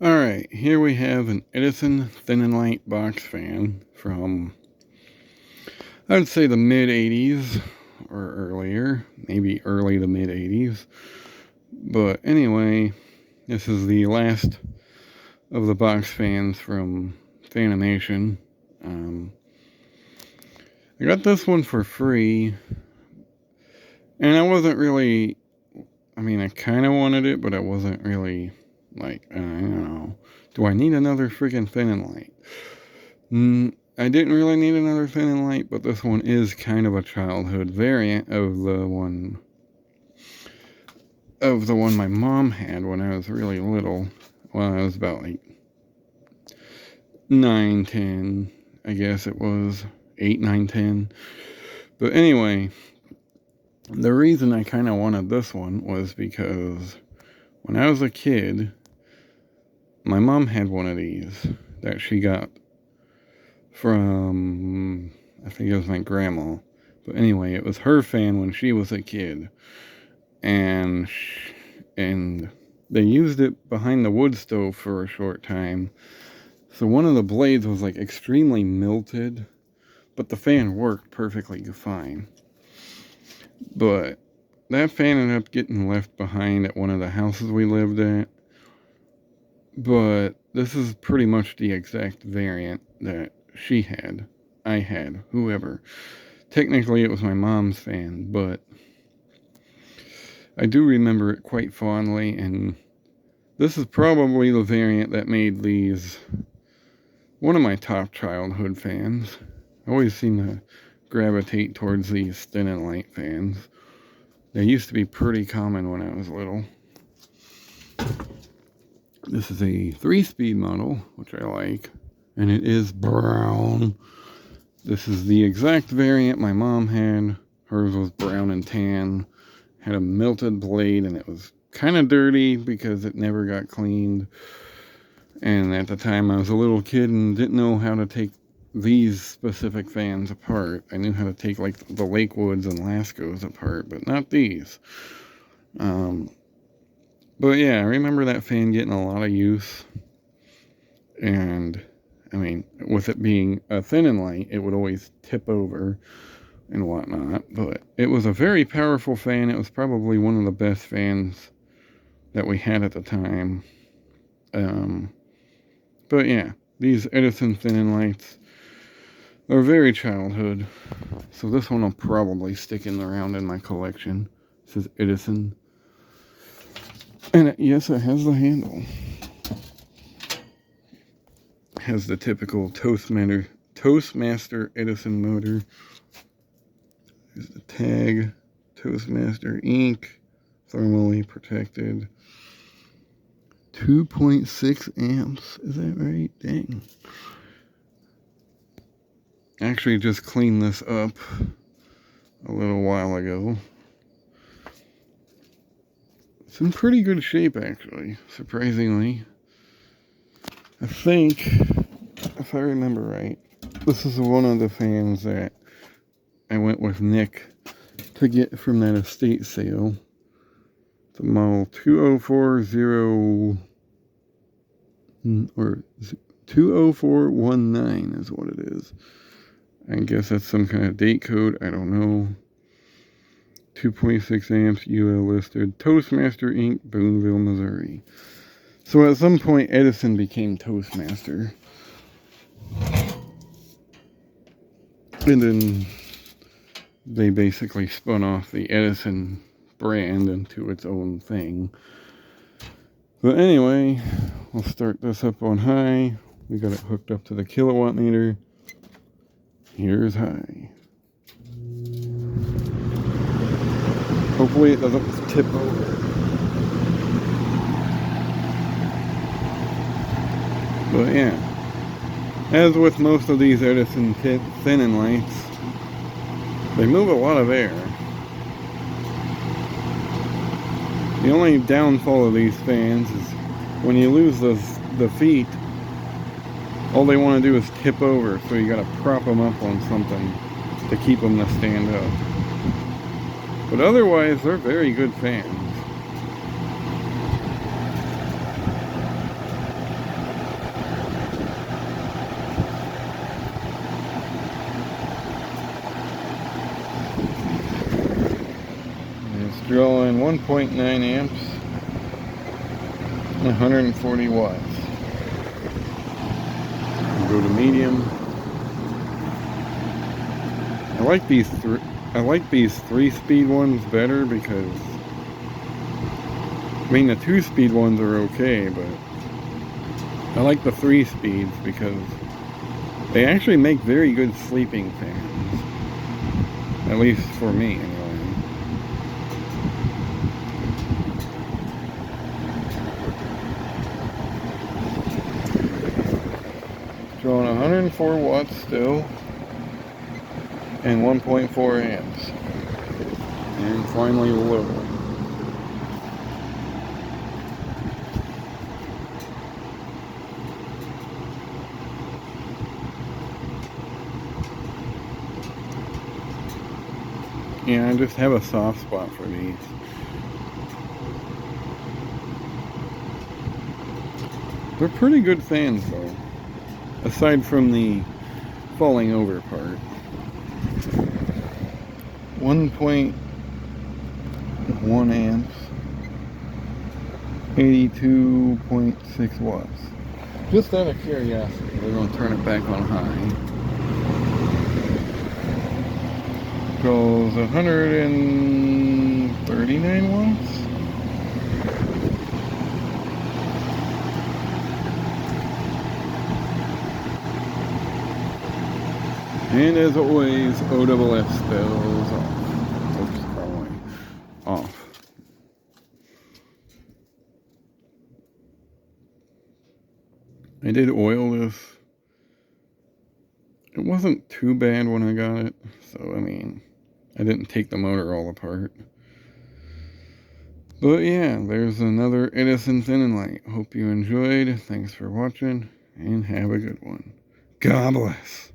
Alright, here we have an Edison thin and light box fan from, I would say, the mid-80s or earlier, maybe early to mid-80s. But anyway, this is the last of the box fans from Fanimation. I got this one for free, and I wasn't really, I kind of wanted it, but I wasn't really, like, I don't know, do I need another freaking thin and light? I didn't really need another thin and light, but this one is kind of a childhood variant of the one my mom had when I was really little. When I was about like 9, 10, I guess it was 8, 9, 10. But anyway, the reason I kind of wanted this one was because when I was a kid, my mom had one of these that she got from, I think it was my grandma. But anyway, it was her fan when she was a kid. And they used it behind the wood stove for a short time. So one of the blades was like extremely melted, but the fan worked perfectly fine. But that fan ended up getting left behind at one of the houses we lived at. But this is pretty much the exact variant that she had, I had, whoever. Technically, it was my mom's fan, but I do remember it quite fondly, and this is probably the variant that made these one of my top childhood fans. I always seem to gravitate towards these thin and light fans. They used to be pretty common when I was little. This is a 3-speed model, which I like, and it is brown. This is the exact variant my mom had. Hers was brown and tan, had a melted blade, and it was kind of dirty because it never got cleaned. And at the time I was a little kid and didn't know how to take these specific fans apart. I knew how to take like the Lakewoods and Lascos apart, but not these. But yeah, I remember that fan getting a lot of use. And with it being a thin and light, it would always tip over and whatnot. But it was a very powerful fan. It was probably one of the best fans that we had at the time. But yeah, these Edison thin and lights are very childhood. So this one will probably stick around in my collection. This is Edison. And yes, it has the handle. It has the typical Toastmaster Edison motor. There's the tag, Toastmaster ink, thermally protected. 2.6 amps. Is that right? Dang. Actually just cleaned this up a little while ago. It's in pretty good shape, actually, surprisingly. I think, if I remember right, this is one of the fans that I went with Nick to get from that estate sale. The model 20419 is what it is. I guess that's some kind of date code. I don't know. 2.6 amps, UL listed. Toastmaster Inc., Boonville, Missouri. So at some point, Edison became Toastmaster. And then they basically spun off the Edison brand into its own thing. But anyway, we'll start this up on high. We got it hooked up to the kilowatt meter. Here's high. Hopefully it doesn't tip over. But yeah, as with most of these Edison thin and lights, they move a lot of air. The only downfall of these fans is when you lose the feet, all they want to do is tip over, so you gotta prop them up on something to keep them to stand up. But otherwise, they're very good fans. 1.9 amps, 140 watts. Go to medium. I like these 3-speed ones better because, I mean, the 2-speed ones are okay, but I like the 3 speeds because they actually make very good sleeping fans. At least for me, anyway. Drawing 104 watts still, and 1.4 amps. And finally low. Yeah, I just have a soft spot for these. They're pretty good fans though, aside from the falling over part. 1.1 amps, 82.6 watts. Just out of curiosity, we're going to turn it back on high. Goes 139 watts. And as always, OWF spells off. Oops, probably off. I did oil this. It wasn't too bad when I got it. So, I mean, I didn't take the motor all apart. But yeah, there's another Edison thin and light. Hope you enjoyed. Thanks for watching, and have a good one. God bless.